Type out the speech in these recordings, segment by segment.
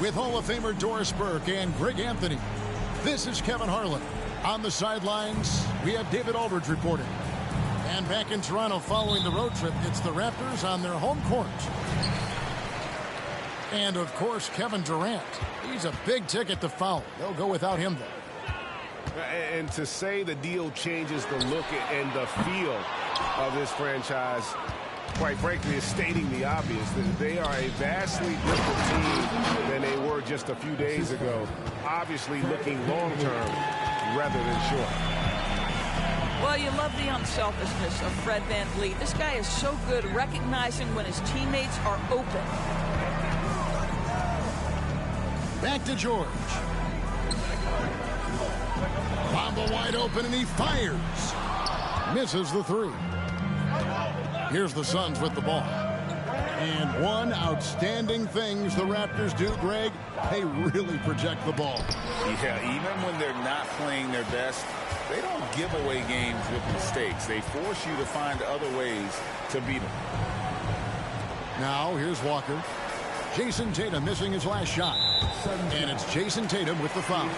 With Hall of Famer Doris Burke and Greg Anthony, this is Kevin Harlan. On the sidelines, we have David Aldridge reporting. And back in Toronto following the road trip, it's the Raptors on their home court. And, of course, Kevin Durant. He's a big ticket to foul. They'll go without him, though. And to say the deal changes the look and the feel of this franchise, quite frankly, is stating the obvious, that they are a vastly different team than they were just a few days ago. Obviously looking long-term rather than short. Well, you love the unselfishness of Fred VanVleet. This guy is so good recognizing when his teammates are open. Back to George. Bamba wide open, and he fires. Misses the three. Here's the Suns with the ball. And one outstanding things the Raptors do, Greg, they really project the ball. Yeah, even when they're not playing their best, they don't give away games with mistakes. They force you to find other ways to beat them. Now, here's Walker. Jason Tatum missing his last shot. And it's Jason Tatum with the foul.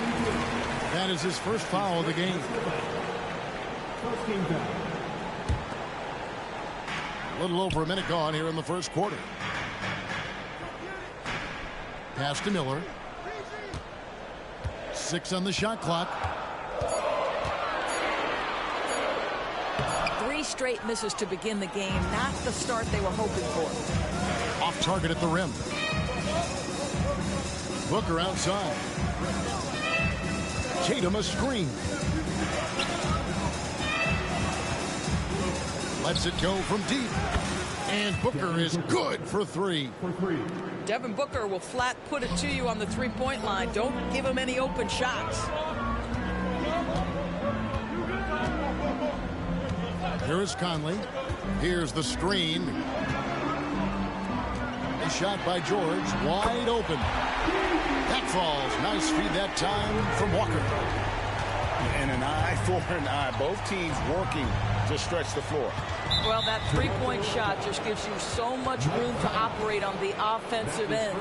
That is his first foul of the game. A little over a minute gone here in the first quarter. Pass to Miller. 6 on the shot clock. 3 straight misses to begin the game. Not the start they were hoping for. Off target at the rim. Booker outside. Tatum a screen. Lets it go from deep. And Booker is good for 3. Devin Booker will flat put it to you on the three-point line. Don't give him any open shots. Here's Conley. Here's the screen. A shot by George. Wide open. That falls. Nice feed that time from Walker. And an eye for an eye. Both teams working to stretch the floor. Well, that three-point shot just gives you so much room to operate on the offensive end.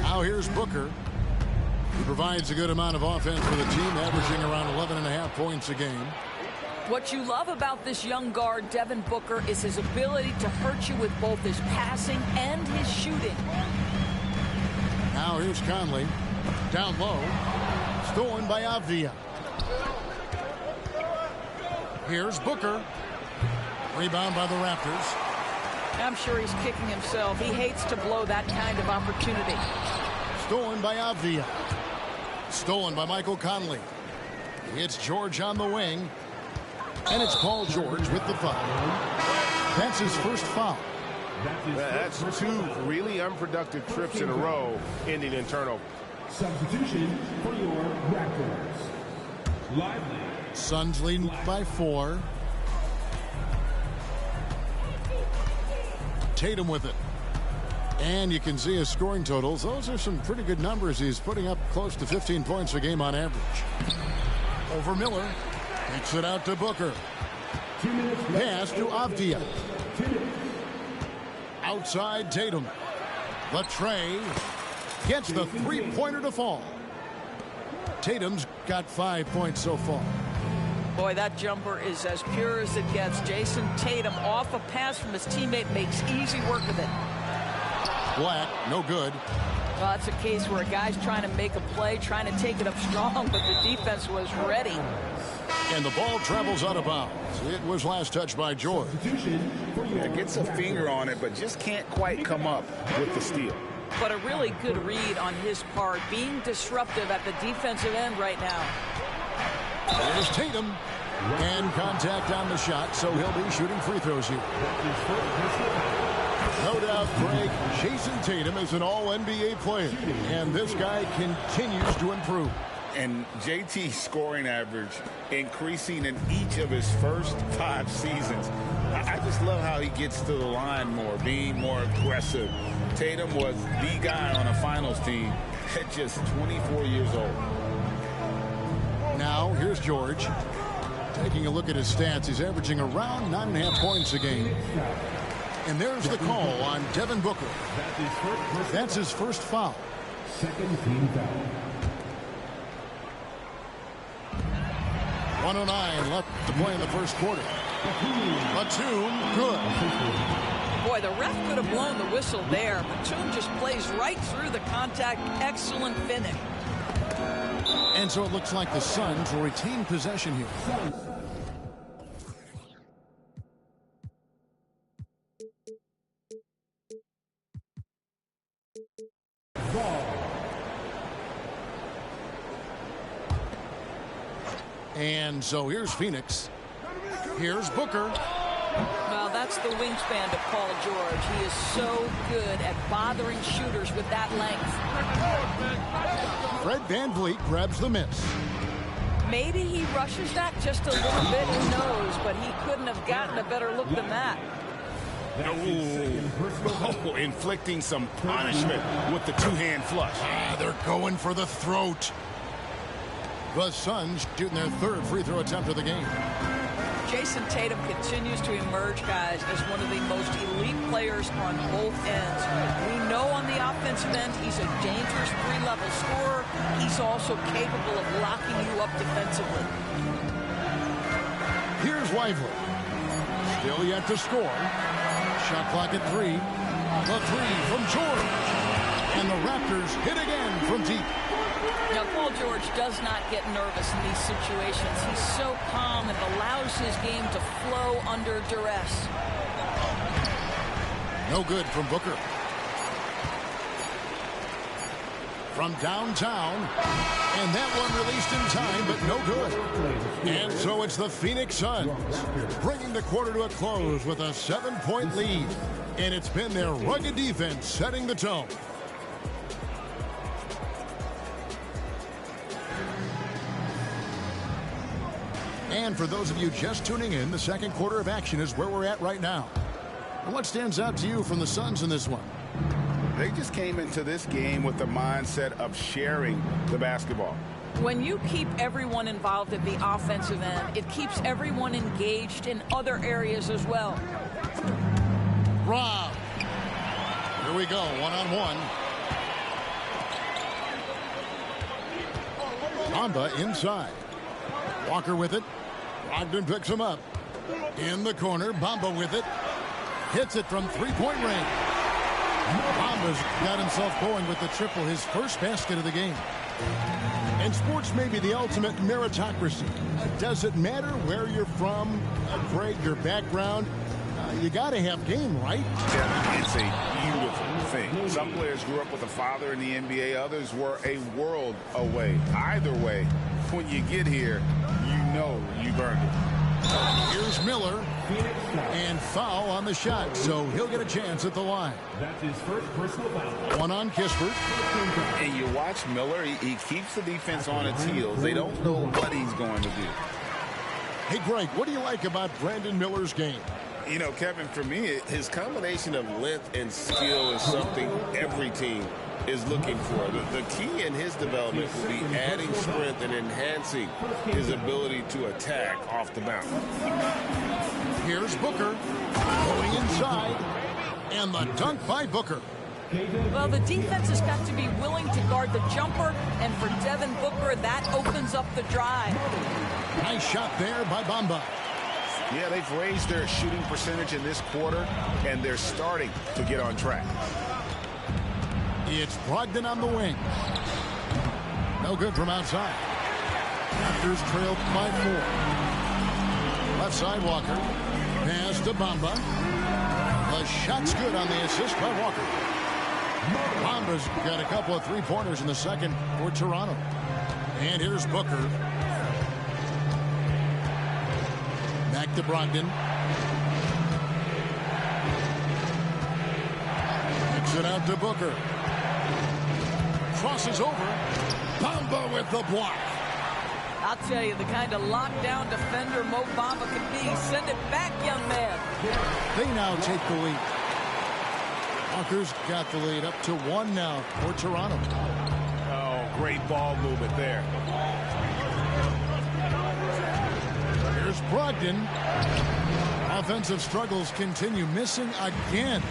Now here's Booker. He provides a good amount of offense for the team, averaging around 11.5 points a game. What you love about this young guard, Devin Booker, is his ability to hurt you with both his passing and his shooting. Now here's Conley. Down low. Stolen by Avdia. Here's Booker. Rebound by the Raptors. I'm sure he's kicking himself. He hates to blow that kind of opportunity. Stolen by Avdia. Stolen by Michael Conley. It's George on the wing. And it's Paul George with the foul. That's his first foul. That's two really unproductive trips in a row, ending in turnover. Substitution for your Raptors. Lively. Suns leading by 4. Tatum with it. And you can see his scoring totals. Those are some pretty good numbers. He's putting up close to 15 points a game on average. Over Miller. Kicks it out to Booker. Pass to Avdia. Outside Tatum. The tray. Gets the three-pointer to fall. Tatum's got 5 points so far. Boy, that jumper is as pure as it gets. Jason Tatum off a pass from his teammate makes easy work of it. Black, no good. Well, that's a case where a guy's trying to make a play, trying to take it up strong, but the defense was ready. And the ball travels out of bounds. It was last touched by George. Yeah, gets a finger on it, but just can't quite come up with the steal. But a really good read on his part, being disruptive at the defensive end right now. There's Tatum. And contact on the shot, so he'll be shooting free throws here. No doubt, Greg, Jason Tatum is an all-NBA player, and this guy continues to improve. And JT's scoring average increasing in each of his first 5 seasons. I just love how he gets to the line more, being more aggressive. Tatum was the guy on a finals team at just 24 years old. Now, here's George. Taking a look at his stats, he's averaging around 9.5 points a game. And there's the call on Devin Booker. That's his first foul. Second team foul. 1:09 left to play in the first quarter. Batum, good. Boy, the ref could have blown the whistle there. Batum just plays right through the contact. Excellent finish. And so it looks like the Suns will retain possession here. And so here's Phoenix. Here's Booker. Well, that's the wingspan of Paul George. He is so good at bothering shooters with that length. Fred VanVleet grabs the miss. Maybe he rushes that just a little bit, who knows, but he couldn't have gotten a better look than that. Oh, inflicting some punishment with the two-hand flush. They're going for the throat. The Suns shooting their third free throw attempt of the game. Jason Tatum continues to emerge, guys, as one of the most elite players on both ends. We know on the offensive end he's a dangerous three-level scorer. He's also capable of locking you up defensively. Here's Lively. Still yet to score. Shot clock at 3. The three from George. And the Raptors hit again from deep. Now, Paul George does not get nervous in these situations. He's so calm and allows his game to flow under duress. No good from Booker. From downtown. And that one released in time, but no good. And so it's the Phoenix Suns bringing the quarter to a close with a 7-point lead. And it's been their rugged defense setting the tone. And for those of you just tuning in, the second quarter of action is where we're at right now. And what stands out to you from the Suns in this one? They just came into this game with the mindset of sharing the basketball. When you keep everyone involved at the offensive end, it keeps everyone engaged in other areas as well. Rob. Here we go, one-on-one. Mamba inside. Walker with it. Brogdon picks him up. In the corner, Bamba with it. Hits it from three-point range. Bamba's got himself going with the triple, his first basket of the game. And sports may be the ultimate meritocracy. Does it matter where you're from, Greg, your background? you got to have game, right? Yeah, it's a beautiful thing. Some players grew up with a father in the NBA. Others were a world away. Either way, when you get here, you know you've earned it. Here's Miller, and foul on the shot, so he'll get a chance at the line. That's his first personal foul. One on Kispert. And you watch Miller, he keeps the defense on its heels. They don't know what he's going to do. Hey, Greg, what do you like about Brandon Miller's game? You know, Kevin, for me, his combination of length and skill is something every team is looking for. The key in his development will be adding strength and enhancing his ability to attack off the bounce. Here's Booker going inside, and the dunk by Booker. Well, the defense has got to be willing to guard the jumper, and for Devin Booker, that opens up the drive. Nice shot there by Bamba. Yeah, they've raised their shooting percentage in this quarter, and they're starting to get on track. It's Brogdon on the wing. No good from outside. Raptors trailed by 4. Left side, Walker. Pass to Bamba. The shot's good on the assist by Walker. Bamba's got a couple of three-pointers in the second for Toronto. And here's Booker. Back to Brogdon. Kicks it out to Booker. Crosses over. Bamba with the block. I'll tell you, the kind of lockdown defender Mo Bamba can be. Send it back, young man. They now take the lead. Walker's got the lead up to 1 now for Toronto. Oh, great ball movement there. Here's Brogdon. Offensive struggles continue, missing again.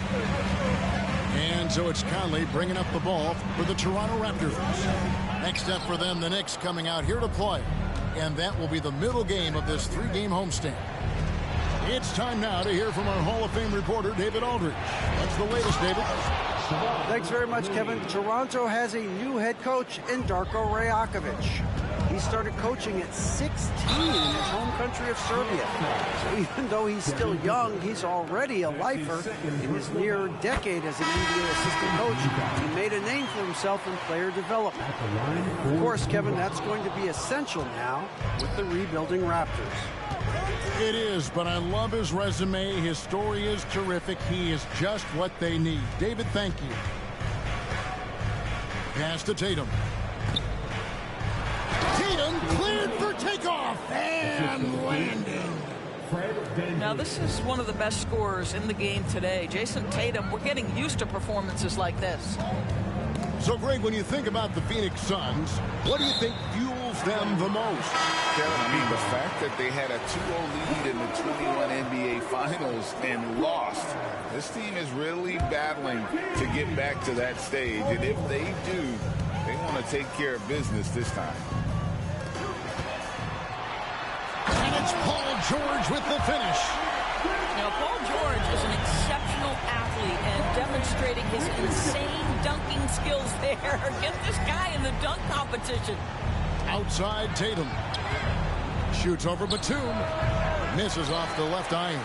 And so it's Conley bringing up the ball for the Toronto Raptors. Next up for them, the Knicks coming out here to play. And that will be the middle game of this 3-game homestand. It's time now to hear from our Hall of Fame reporter, David Aldridge. What's the latest, David? Thanks very much, Kevin. Toronto has a new head coach in Darko Rajakovic. He started coaching at 16 in his home country of Serbia. So even though he's still young, he's already a lifer. In his near decade as an NBA assistant coach, he made a name for himself in player development. Of course, Kevin, that's going to be essential now with the rebuilding Raptors. It is, but I love his resume. His story is terrific. He is just what they need. David, thank you. Pass to Tatum. Tatum cleared for takeoff and landing. Now, this is one of the best scorers in the game today. Jason Tatum, we're getting used to performances like this. So, Greg, when you think about the Phoenix Suns, what do you think fuels them the most? Kevin, I mean, the fact that they had a 2-0 lead in the 21 NBA Finals and lost. This team is really battling to get back to that stage. And if they do, they want to take care of business this time. And it's Paul George with the finish. Now, Paul George is an exceptional athlete and demonstrating his insane dunking skills there. Get this guy in the dunk competition. Outside Tatum. Shoots over Batum. Misses off the left iron.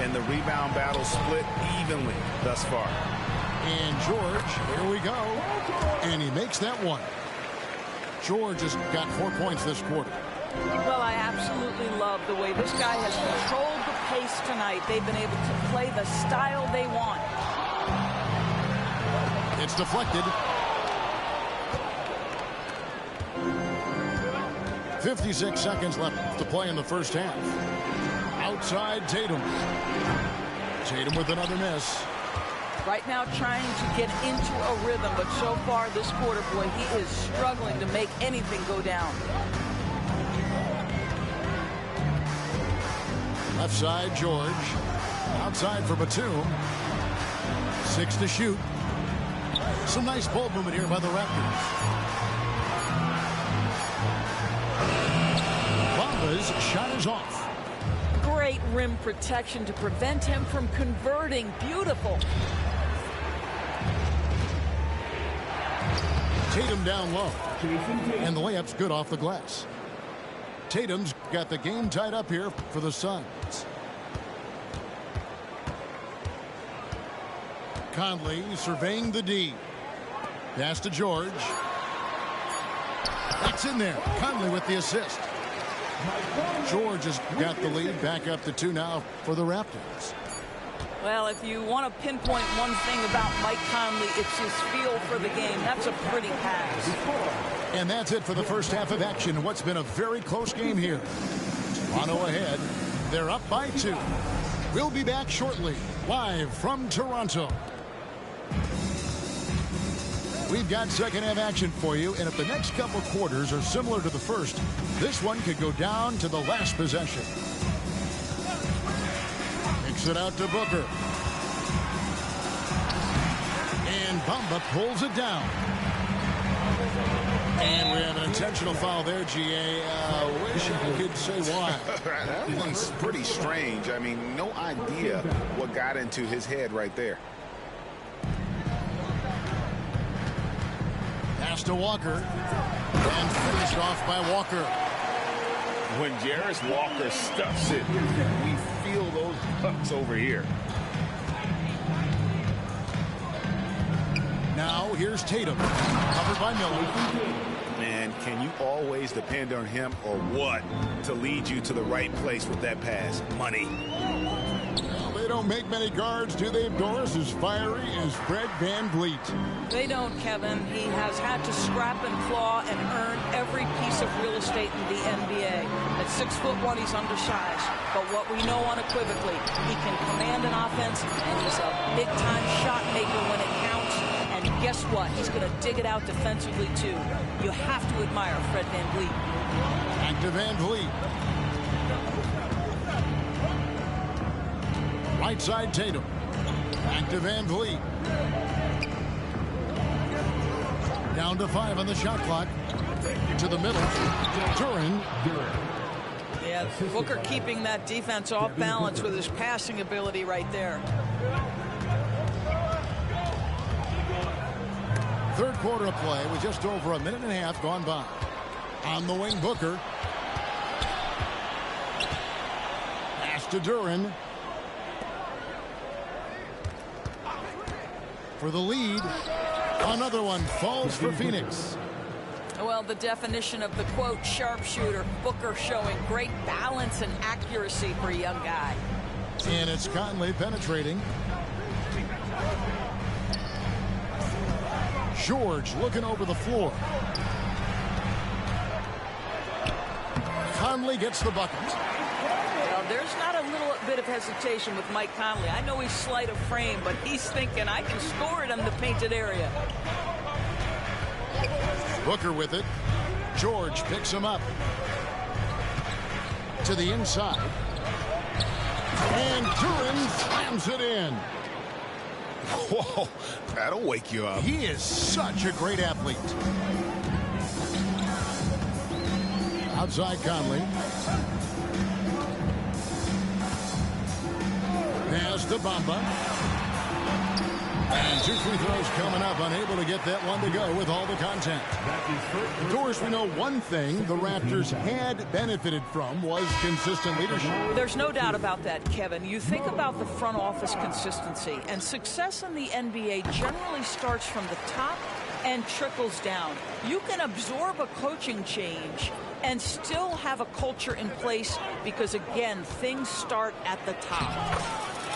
And the rebound battle split evenly thus far. And George, here we go. And he makes that one. George has got 4 points this quarter. Well, I absolutely love the way this guy has controlled the pace tonight. They've been able to play the style they want. It's deflected. 56 seconds left to play in the first half. Outside Tatum. Tatum with another miss. Right now trying to get into a rhythm, but so far this quarter, boy, he is struggling to make anything go down. Left side, George. Outside for Batum. 6 to shoot. Some nice ball movement here by the Raptors. Bamba's shot is off. Great rim protection to prevent him from converting. Beautiful. Tatum down low. And the layup's good off the glass. Tatum's got the game tied up here for the Suns. Conley surveying the D. Pass to George. That's in there. Conley with the assist. George has got the lead back up to 2 now for the Raptors. Well, if you want to pinpoint one thing about Mike Conley, it's his feel for the game. That's a pretty pass. And that's it for the first half of action. What's been a very close game here. Toronto ahead. They're up by 2. We'll be back shortly, live from Toronto. We've got second half action for you, and if the next couple quarters are similar to the first, this one could go down to the last possession. Kicks it out to Booker. And Bamba pulls it down. And we have an intentional foul there, GA. Wish I could say why. That one's pretty strange. I mean, no idea what got into his head right there. Pass to Walker. And finished off by Walker. When Jarris Walker stuffs it, we feel those bucks over here. Now here's Tatum. Covered by Miller. Man, can you always depend on him or what to lead you to the right place with that pass? Money. Well, they don't make many guards, do they, Doris? As fiery as Fred VanVleet. They don't, Kevin. He has had to scrap and claw and earn every piece of real estate in the NBA. At 6'1", he's undersized. But what we know unequivocally, he can command an offense, and he's a big-time shot maker when it counts. And guess what? He's going to dig it out defensively, too. You have to admire Fred VanVleet. Back to VanVleet. Right side Tatum. Back to VanVleet. Down to 5 on the shot clock. To the middle. Duran. Yeah, Booker keeping that defense off balance with his passing ability right there. Third quarter of play with just over a minute and a half gone by. On the wing, Booker. Pass to Duran. For the lead. Another one falls for Phoenix. Well, the definition of the quote sharpshooter. Booker showing great balance and accuracy for a young guy. And it's Conley penetrating. George looking over the floor. Conley gets the bucket. Well, there's not a little bit of hesitation with Mike Conley. I know he's slight of frame, but he's thinking I can score it in the painted area. Booker with it. George picks him up. To the inside. And Duran slams it in. Whoa, that'll wake you up. He is such a great athlete. Outside Conley. Pass to Bamba. And 2 free throws coming up. Unable to get that one to go with all the content. Doris, we know one thing the Raptors had benefited from was consistent leadership. There's no doubt about that, Kevin. You think about the front office consistency, and success in the NBA generally starts from the top and trickles down. You can absorb a coaching change and still have a culture in place because, again, things start at the top.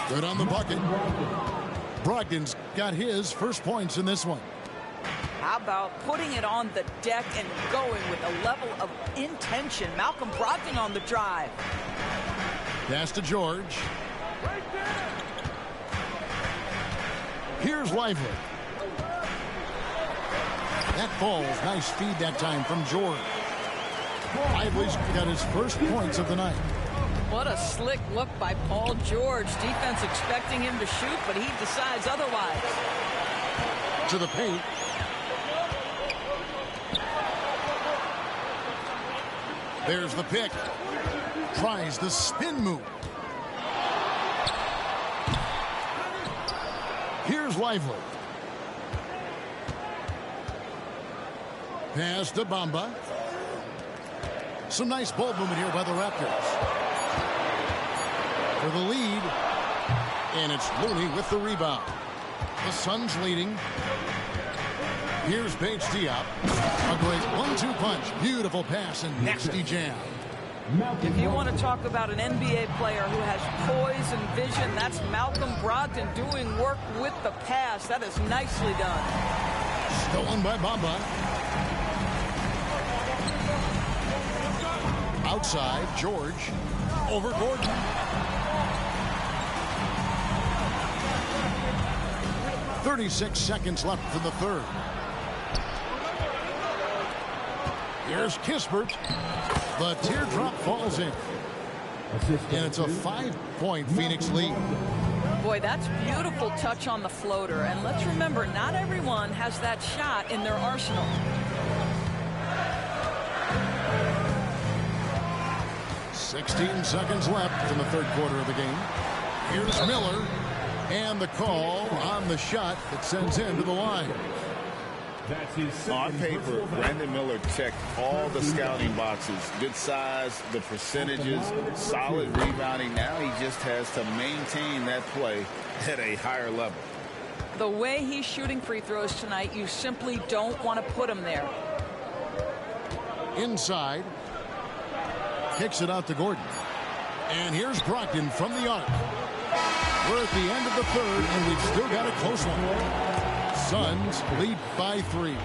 Good on the bucket. Brogdon's got his first points in this one. How about putting it on the deck and going with a level of intention? Malcolm Brogdon on the drive. Pass to George. Here's Lively. That falls. Nice feed that time from George. Lively's got his first points of the night. What a slick look by Paul George. Defense expecting him to shoot, but he decides otherwise. To the paint. There's the pick. Tries the spin move. Here's Lively. Pass to Bamba. Some nice ball movement here by the Raptors. For the lead. And it's Looney with the rebound. The Suns leading. Here's Paige Diop. A great 1-2 punch. Beautiful pass and nasty jam. If you want to talk about an NBA player who has poise and vision, that's Malcolm Brogdon doing work with the pass. That is nicely done. Stolen by Bamba. Outside, George. Over Gordon. "36 seconds left in the third. Here's Kispert. The teardrop falls in. And it's a 5-point Phoenix lead. Boy, that's beautiful touch on the floater. And let's remember, not everyone has that shot in their arsenal. "16 seconds left in the third quarter of the game. Here's Miller. And the call on the shot that sends him to the line. On paper, Brandon Miller checked all the scouting boxes. Good size, the percentages, solid rebounding. Now he just has to maintain that play at a higher level. The way he's shooting free throws tonight, you simply don't want to put him there. Inside. Kicks it out to Gordon. And here's Brogdon from the arc. We're at the end of the third, and we've still got a close one. Suns lead by 3.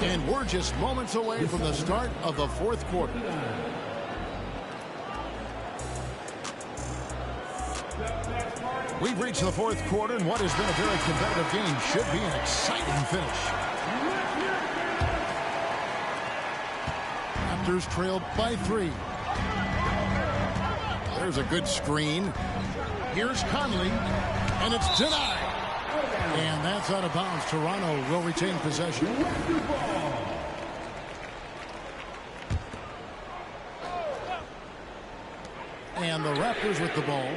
And we're just moments away from the start of the fourth quarter. We've reached the fourth quarter, and what has been a very competitive game should be an exciting finish. Raptors trailed by 3. There's a good screen. Here's Conley, and it's denied. And that's out of bounds. Toronto will retain possession. And the Raptors with the ball.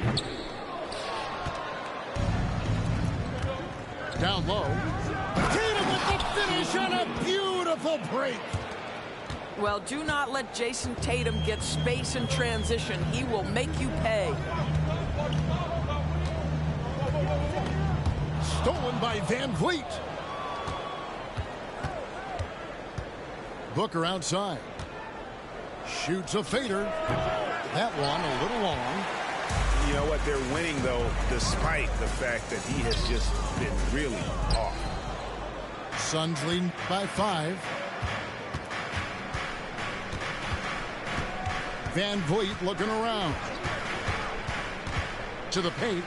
Down low. Tatum with the finish on a beautiful break. Well, do not let Jason Tatum get space in transition. He will make you pay. Stolen by Van Vliet. Booker outside. Shoots a fader. That one a little long. You know what? They're winning, though, despite the fact that he has just been really off. Suns lead by 5. Van Vliet looking around. To the paint.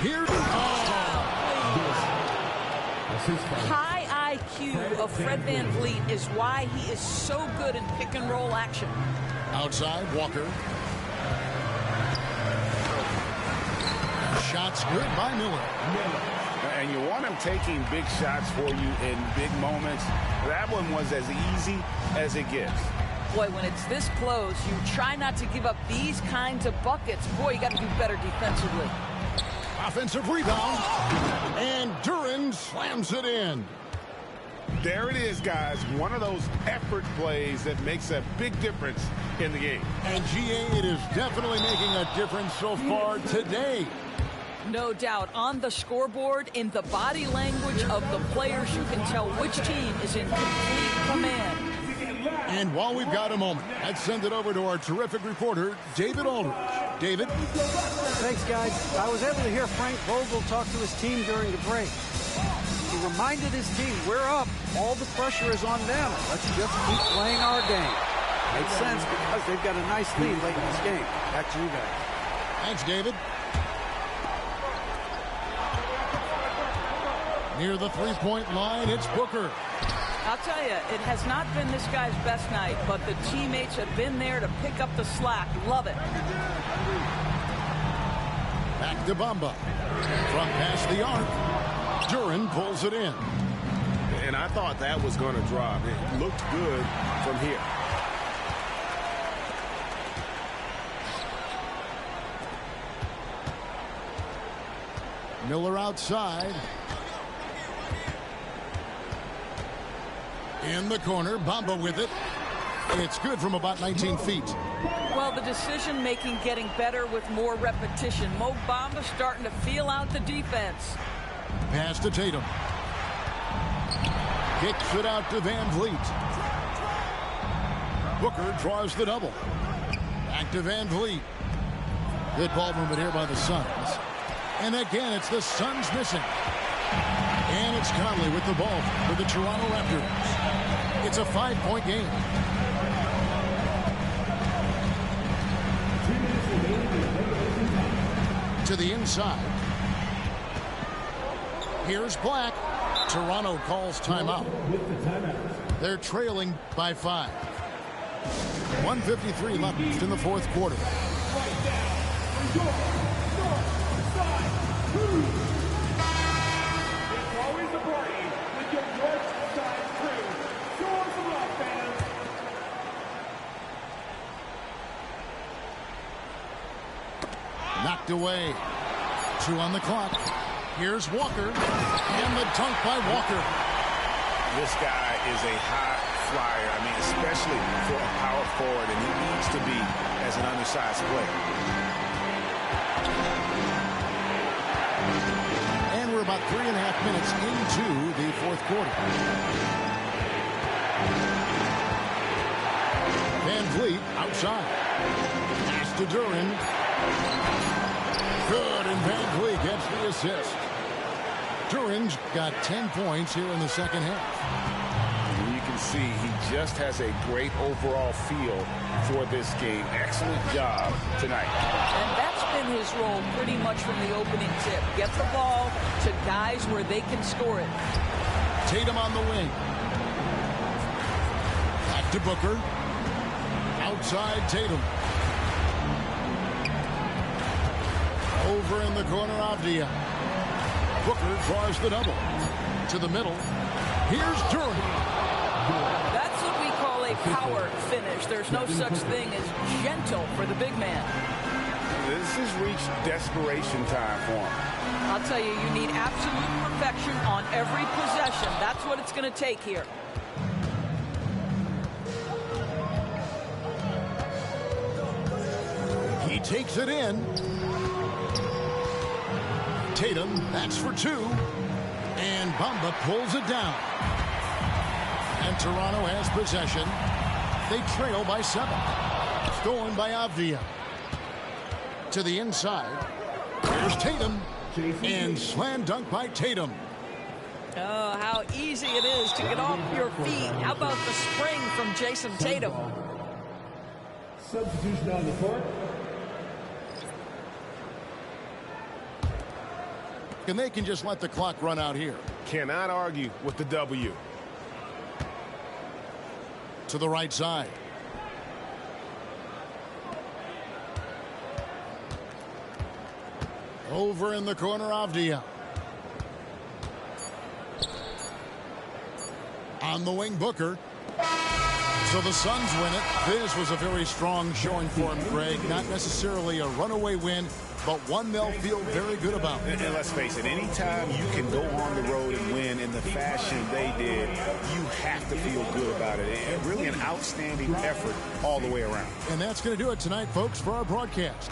Here. High IQ of Fred Van Vliet is why he is so good in pick and roll action. Outside, Walker. Shots good by Miller. And you want him taking big shots for you in big moments. That one was as easy as it gets. Boy, when it's this close, you try not to give up these kinds of buckets. Boy, you got to do better defensively. Offensive rebound. And Duran slams it in. There it is, guys. One of those effort plays that makes a big difference in the game. And GA, it is definitely making a difference so far today. No doubt. On the scoreboard, in the body language of the players, you can tell which team is in complete command. And while we've got a moment, let's send it over to our terrific reporter, David Aldridge. David? Thanks, guys. I was able to hear Frank Vogel talk to his team during the break. He reminded his team, we're up. All the pressure is on them. Let's just keep playing our game. Makes sense because they've got a nice lead late in this game. Back to you guys. Thanks, David. Near the three-point line, it's Booker. I'll tell you, it has not been this guy's best night, but the teammates have been there to pick up the slack. Love it. Back to Bamba. From past the arc, Duran pulls it in. And I thought that was going to drop. It looked good from here. Miller outside. In the corner, Bamba with it. It's good from about 19 feet. Well, the decision-making getting better with more repetition. Mo Bamba starting to feel out the defense. Pass to Tatum. Kicks it out to Van Vliet. Booker draws the double. Back to Van Vliet. Good ball movement here by the Suns. And again, it's the Suns missing. And it's Conley with the ball for the Toronto Raptors. It's a 5-point game. To the inside. Here's Black. Toronto calls timeout. They're trailing by 5. 1:53 left in the fourth quarter. Knocked away. 2 on the clock. Here's Walker. And the dunk by Walker. This guy is a high flyer. I mean, especially for a power forward, and he needs to be as an undersized player. And we're about 3.5 minutes into the fourth quarter. Van Vliet outside. Pass to Duran. Good, and Van Vliet gets the assist. Duran's got 10 points here in the second half. And you can see he just has a great overall feel for this game. Excellent job tonight. And that's been his role pretty much from the opening tip. Get the ball to guys where they can score it. Tatum on the wing. Back to Booker. Outside Tatum. Over in the corner, Avdia. Booker draws the double. To the middle. Here's Duran. That's what we call a power finish. There's no such thing as gentle for the big man. This has reached desperation time for him. I'll tell you, you need absolute perfection on every possession. That's what it's going to take here. He takes it in. Tatum, that's for 2. And Bamba pulls it down. And Toronto has possession. They trail by 7. Stolen by Avdia. To the inside. Here's Tatum. And slam dunk by Tatum. Oh, how easy it is to get off your feet. How about the spring from Jason Tatum? Substitution on the court. And they can just let the clock run out here. Cannot argue with the W. To the right side. Over in the corner, Avdia. On the wing, Booker. So the Suns win it. This was a very strong showing for him, Greg. Not necessarily a runaway win, but one they'll feel very good about. And let's face it, anytime you can go on the road and win in the fashion they did, you have to feel good about it. And really an outstanding effort all the way around. And that's going to do it tonight, folks, for our broadcast.